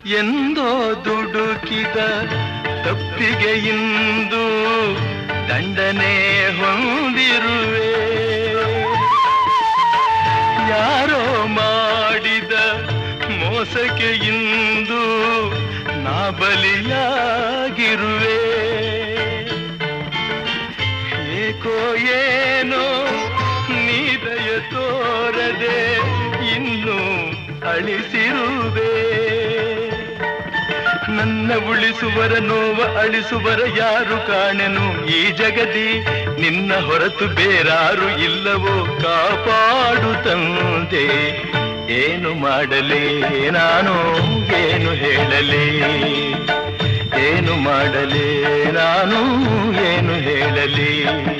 ಎಂದೋ ದುಡುಕಿದ ತಪ್ಪಿಗೆ ಇಂದು ದಂಡನೆ ಹೊಂದಿರುವೆ. ಯಾರೋ ಮಾಡಿದ ಮೋಸಕ್ಕೆ ಇಂದು ನಾ ಬಲಿಯಾಗಿರುವೆ. ಏಕೋ ಏನೋ ನೀ ದಯ ತೋರದೆ ಇನ್ನೂ ಅಳಿಸಿರುವೆ. ನನ್ನ ಉಳಿಸುವರ ನೋವ ಅಳಿಸುವರ ಯಾರು ಕಾಣೆನು ಈ ಜಗದಿ. ನಿನ್ನ ಹೊರತು ಬೇರಾರು ಇಲ್ಲವೋ ಕಾಪಾಡು ತಂದೆ. ಏನು ಮಾಡಲಿ ನಾನು ಏನು ಹೇಳಲಿ, ಏನು ಮಾಡಲಿ ನಾನು ಏನು ಹೇಳಲಿ.